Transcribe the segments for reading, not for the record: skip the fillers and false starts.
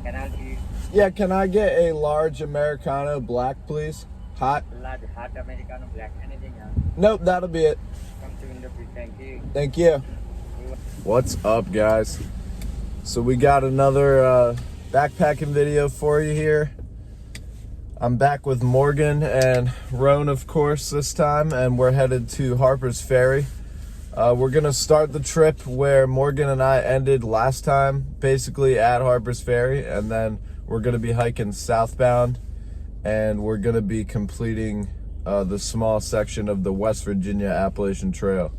Can I help you? Yeah, can I get a large Americano black, please? Hot? Large hot Americano black. Anything else? Nope, that'll be it. Come to window, please. Thank you. Thank you. What's up, guys? So we got another backpacking video for you here. I'm back with Morgan and Roan, of course, this time, and we're headed to Harpers Ferry. We're gonna start the trip where Morgan and I ended last time, basically at Harpers Ferry, and then we're gonna be hiking southbound, and we're gonna be completing the small section of the West Virginia Appalachian Trail.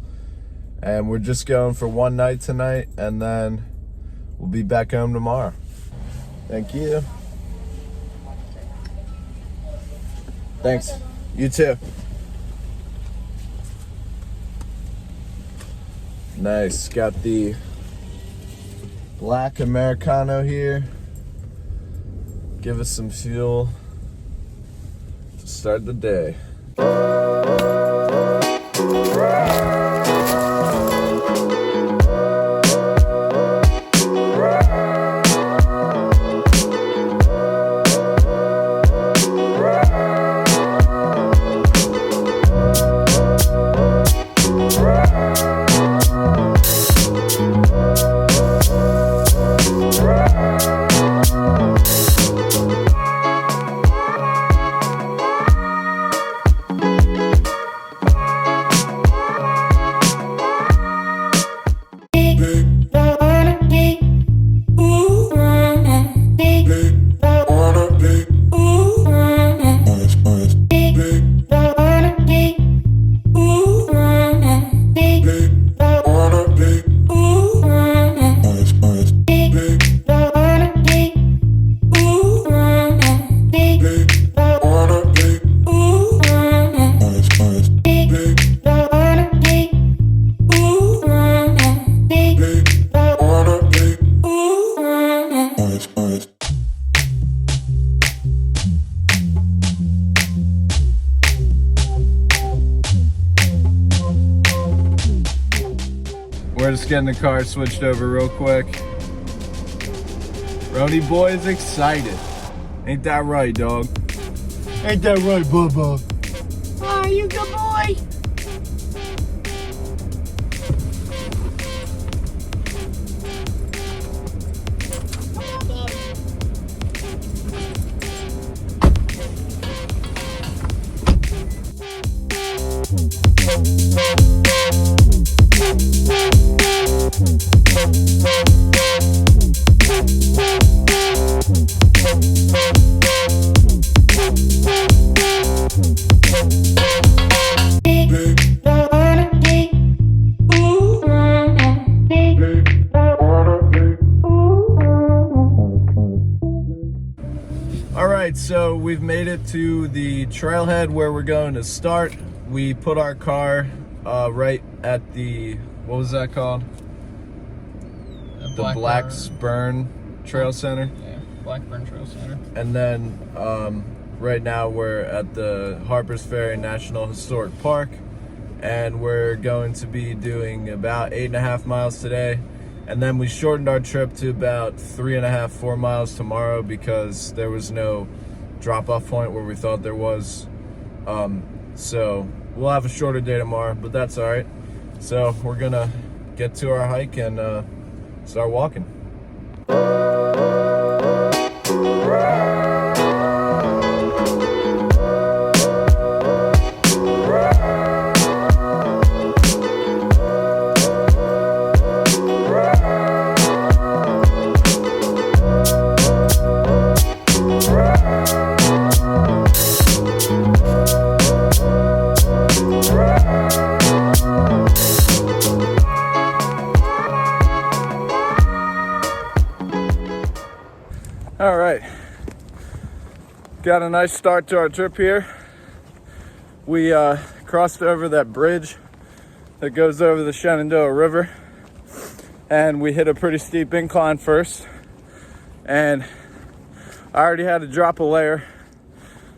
And we're just going for one night tonight, and then we'll be back home tomorrow. Thank you. Thanks. You too. Nice. Got the black Americano here. Give us some fuel to start the day. We're just getting the car switched over real quick. Rody boy is excited. Ain't that right, dog? Ain't that right, Bubba? Oh, you good boy? Come on, Bubba. Alright, so we've made it to the trailhead where we're going to start. We put our car right at the, what was that called? The Blacksburn Trail Center. Yeah, Blackburn Trail Center. And then right now we're at the Harpers Ferry National Historic Park, and we're going to be doing about 8.5 miles today. And then we shortened our trip to about 3.5, 4 miles tomorrow because there was no drop-off point where we thought there was. So we'll have a shorter day tomorrow, but that's all right. So we're gonna get to our hike and start walking. All right, got a nice start to our trip here. We crossed over that bridge that goes over the Shenandoah River, and we hit a pretty steep incline first, and I already had to drop a layer,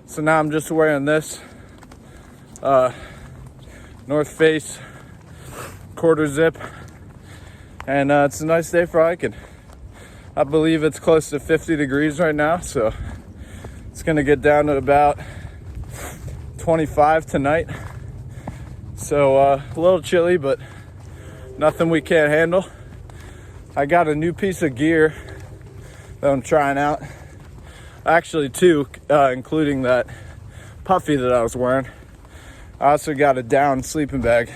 so now I'm just wearing this North Face quarter zip, and it's a nice day for hiking. I believe it's close to 50 degrees right now, so it's gonna get down to about 25 tonight. So a little chilly, but nothing we can't handle. I got a new piece of gear that I'm trying out. Actually two, including that puffy that I was wearing. I also got a down sleeping bag,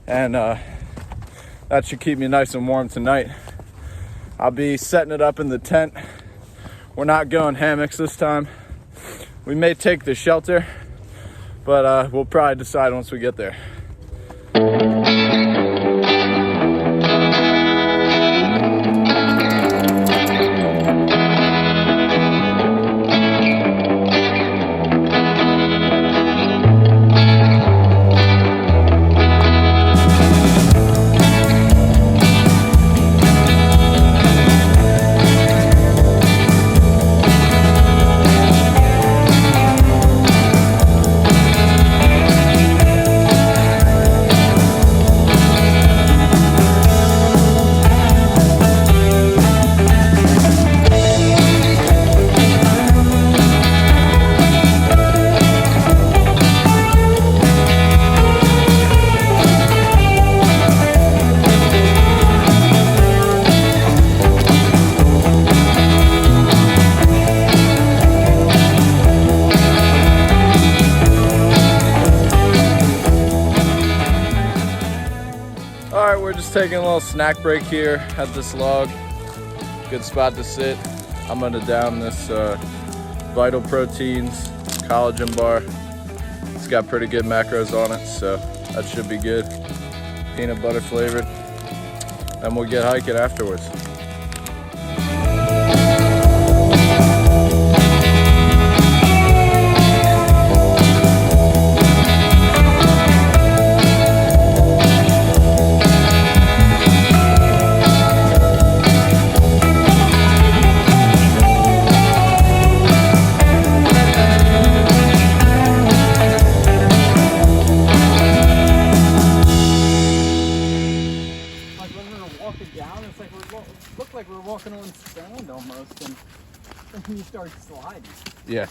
and that should keep me nice and warm tonight. I'll be setting it up in the tent. We're not going hammocks this time. We may take the shelter, but we'll probably decide once we get there. Taking a little snack break here at this log. Good spot to sit. I'm gonna down this Vital Proteins collagen bar. It's got pretty good macros on it, so that should be good. Peanut butter flavored. Then we'll get hiking afterwards. Walking on sand almost, and then you start sliding. Yeah.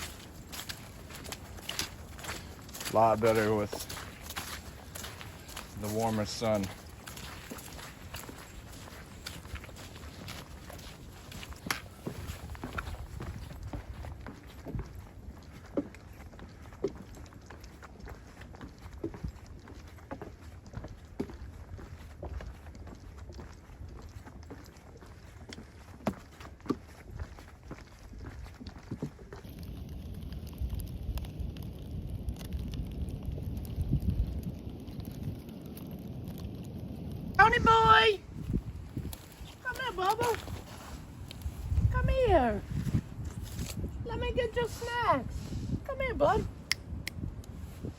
A lot better with the warmer sun. Tony boy! Come here, Bubba. Come here. Let me get your snacks. Come here, bud.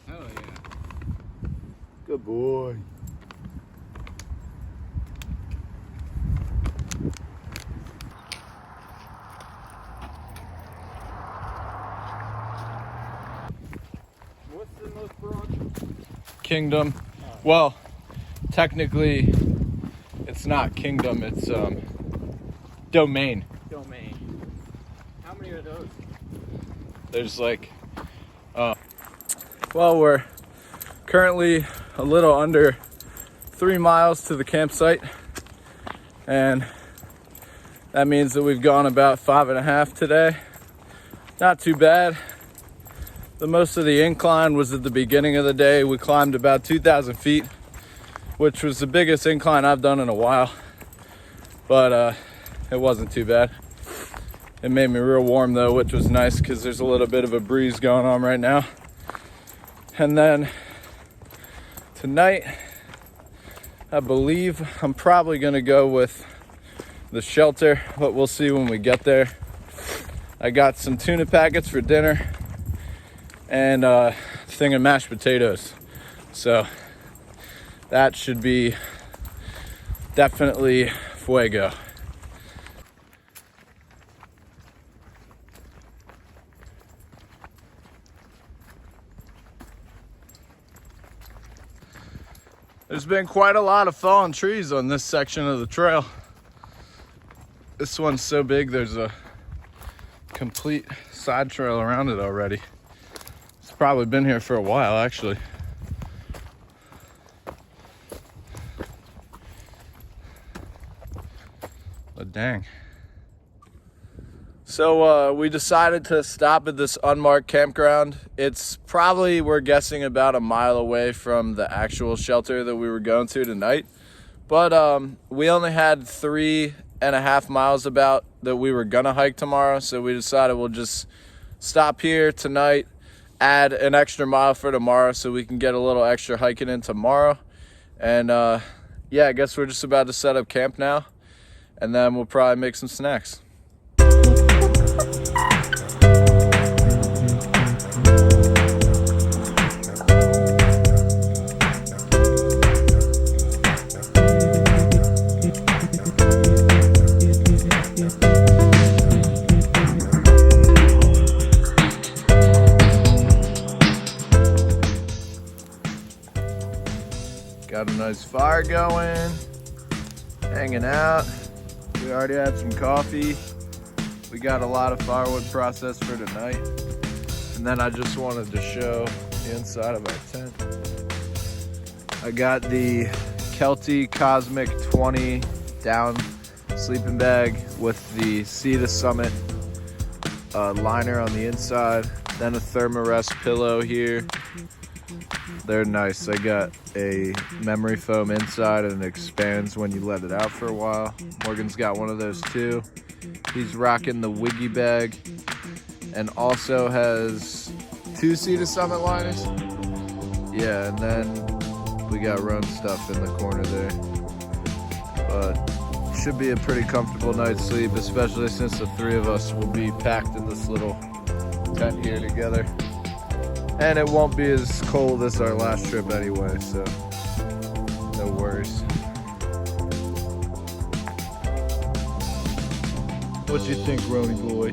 Oh yeah. Good boy. What's the most broad? Kingdom. Well, technically, it's not kingdom, it's domain. Domain. How many are those? There's like, well, we're currently a little under 3 miles to the campsite, and that means that we've gone about 5.5 today. Not too bad. The most of the incline was at the beginning of the day. We climbed about 2,000 feet, which was the biggest incline I've done in a while, but it wasn't too bad. It made me real warm though, which was nice because there's a little bit of a breeze going on right now. And then tonight, I believe I'm probably gonna go with the shelter, but we'll see when we get there. I got some tuna packets for dinner and a thing of mashed potatoes. So that should be definitely fuego. There's been quite a lot of fallen trees on this section of the trail. This one's so big, there's a complete side trail around it already. It's probably been here for a while, actually. But dang. So we decided to stop at this unmarked campground. It's probably, we're guessing, about a mile away from the actual shelter that we were going to tonight. But we only had 3.5 miles about that we were gonna hike tomorrow, so we decided we'll just stop here tonight, add an extra mile for tomorrow so we can get a little extra hiking in tomorrow. And yeah, I guess we're just about to set up camp now, and then we'll probably make some snacks. Got a nice fire going, hanging out. We already had some coffee. We got a lot of firewood processed for tonight. And then I just wanted to show the inside of our tent. I got the Kelty Cosmic 20 down sleeping bag with the Sea to Summit liner on the inside. Then a Thermarest pillow here. They're nice. I got a memory foam inside and it expands when you let it out for a while. Morgan's got one of those too. He's rocking the Wiggy bag and also has 2 Sea to Summit liners. Yeah, and then we got Roan stuff in the corner there. But should be a pretty comfortable night's sleep, especially since the 3 of us will be packed in this little tent here together. And it won't be as cold as our last trip anyway, so no worries. What you think, Rony boy?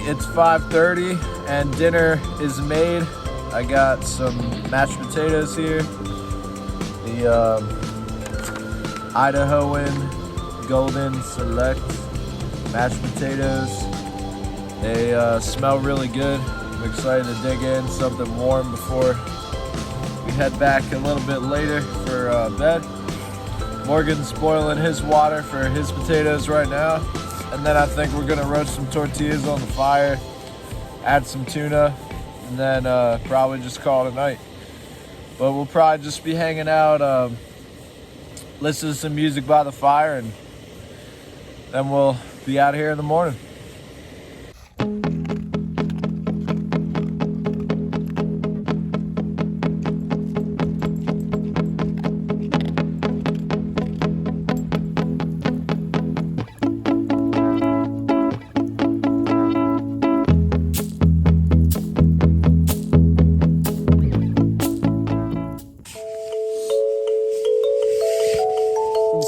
It's 5:30 and dinner is made. I got some mashed potatoes here. The Idahoan Golden Select mashed potatoes. They smell really good. I'm excited to dig in something warm before we head back a little bit later for bed. Morgan's boiling his water for his potatoes right now. And then I think we're gonna roast some tortillas on the fire, add some tuna, and then probably just call it a night. But we'll probably just be hanging out, listen to some music by the fire, and then we'll be out here in the morning.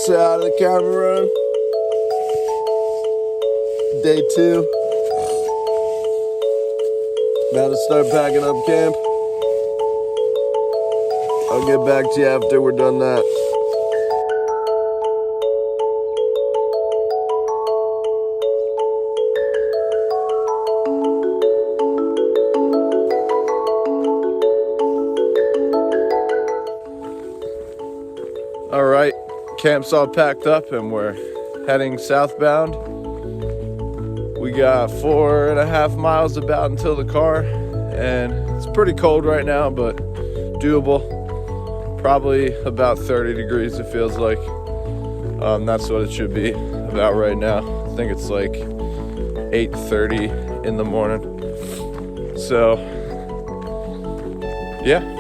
Out of the camera run. Day 2. About to start packing up camp. I'll get back to you after we're done that. All right. Camp's all packed up and we're heading southbound. We got 4.5 miles about until the car, and it's pretty cold right now, but doable. Probably about 30 degrees, it feels like. That's what it should be about right now. I think it's like 8:30 in the morning. So, yeah.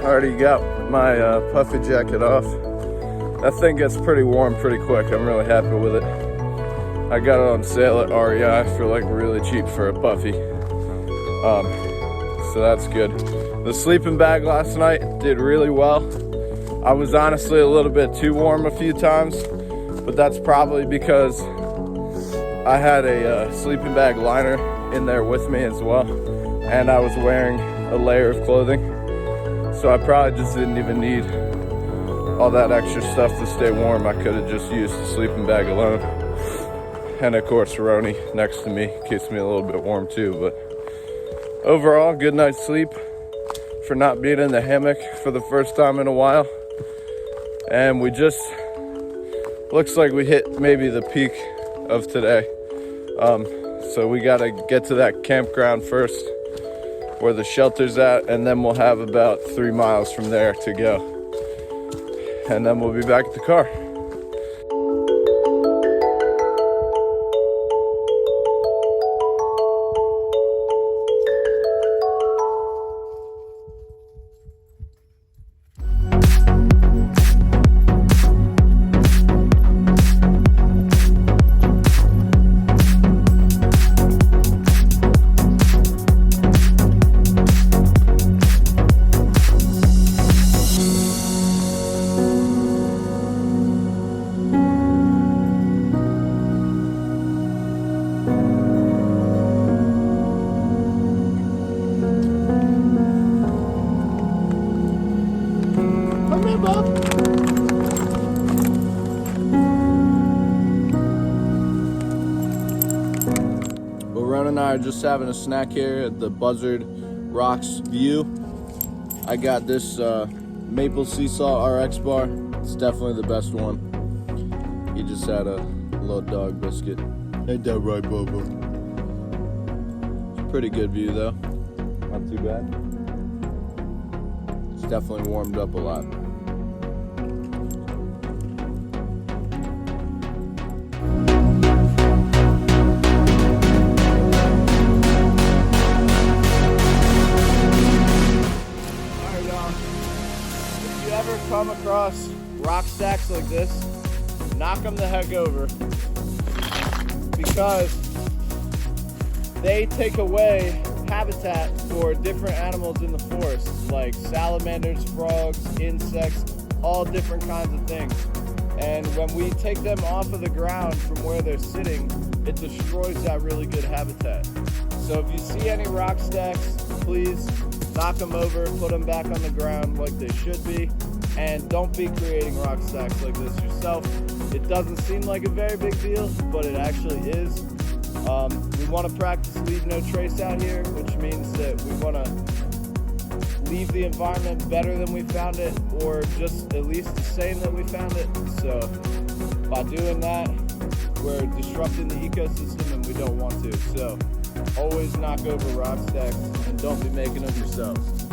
Already got my puffy jacket off. That thing gets pretty warm pretty quick. I'm really happy with it. I got it on sale at REI for like really cheap for a puffy. So that's good. The sleeping bag last night did really well. I was honestly a little bit too warm a few times, but that's probably because I had a sleeping bag liner in there with me as well, and I was wearing a layer of clothing. So I probably just didn't even need all that extra stuff to stay warm. I could have just used the sleeping bag alone. And of course, Roni next to me keeps me a little bit warm too. But overall, good night's sleep for not being in the hammock for the first time in a while. And we just, looks like we hit maybe the peak of today. So we gotta get to that campground first, where the shelter's at, and then we'll have about 3 miles from there to go. And then we'll be back at the car. Ron and I are just having a snack here at the Buzzard Rocks view. I got this maple sea salt RX bar. It's definitely the best one. He just had a little dog biscuit. Ain't that right, Bubba? It's a pretty good view though. Not too bad. It's definitely warmed up a lot. Come across rock stacks like this, knock them the heck over, because they take away habitat for different animals in the forest, like salamanders, frogs, insects, all different kinds of things. And when we take them off of the ground from where they're sitting, it destroys that really good habitat. So if you see any rock stacks, please knock them over, put them back on the ground like they should be. And don't be creating rock stacks like this yourself. It doesn't seem like a very big deal, but it actually is. We want to practice leave no trace out here, which means that we want to leave the environment better than we found it, or just at least the same that we found it. So by doing that, we're disrupting the ecosystem, and we don't want to. So always knock over rock stacks, and don't be making them yourselves.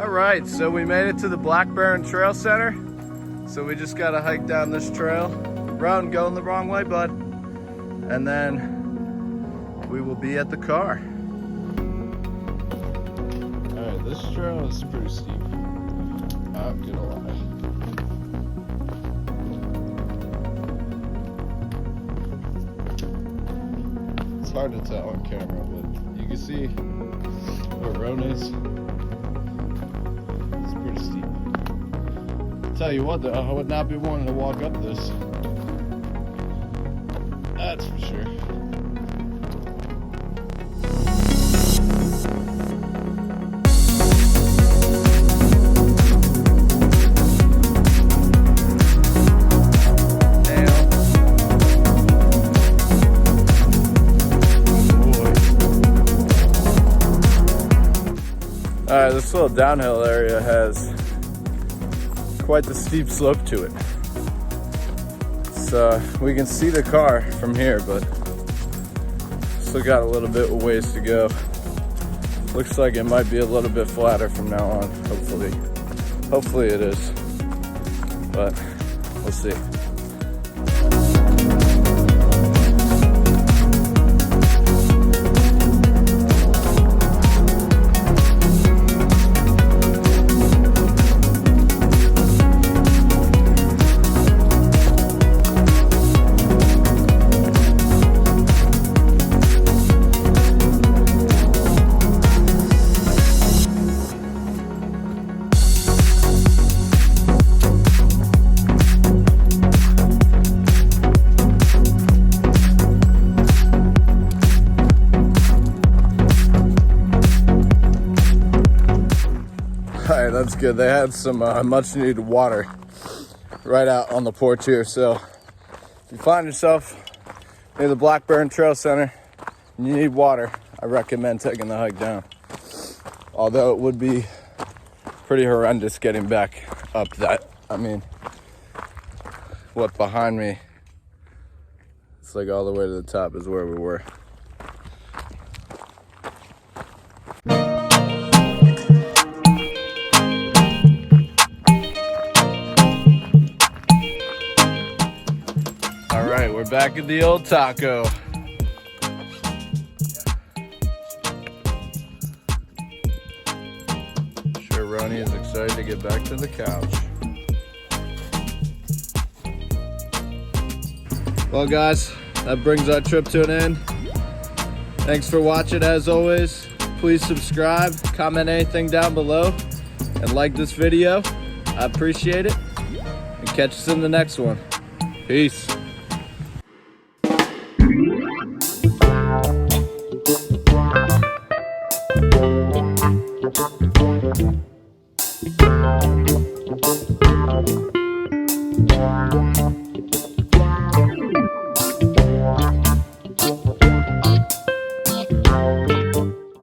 Alright, so we made it to the Blackburn Trail Center. So we just gotta hike down this trail. Ron, going the wrong way, bud. And then we will be at the car. Alright, this trail is pretty steep. I'm gonna lie. It's hard to tell on camera, but you can see where Ron is. Pretty steep. Tell you what though, I would not be wanting to walk up this. That's for sure. this little downhill area has quite the steep slope to it. So we can see the car from here, but still got a little bit of ways to go. Looks like it might be a little bit flatter from now on, hopefully. Hopefully it is, but we'll see. All right, that's good. They had some much needed water right out on the porch here. So if you find yourself near the Blackburn Trail Center and you need water, I recommend taking the hike down. Although it would be pretty horrendous getting back up that. I mean, what behind me, it's like all the way to the top is where we were. All right, we're back at the old taco. Sure, Ronnie is excited to get back to the couch. Well, guys, that brings our trip to an end. Thanks for watching. As always, please subscribe, comment anything down below, and like this video. I appreciate it. And catch us in the next one. Peace. Thank you.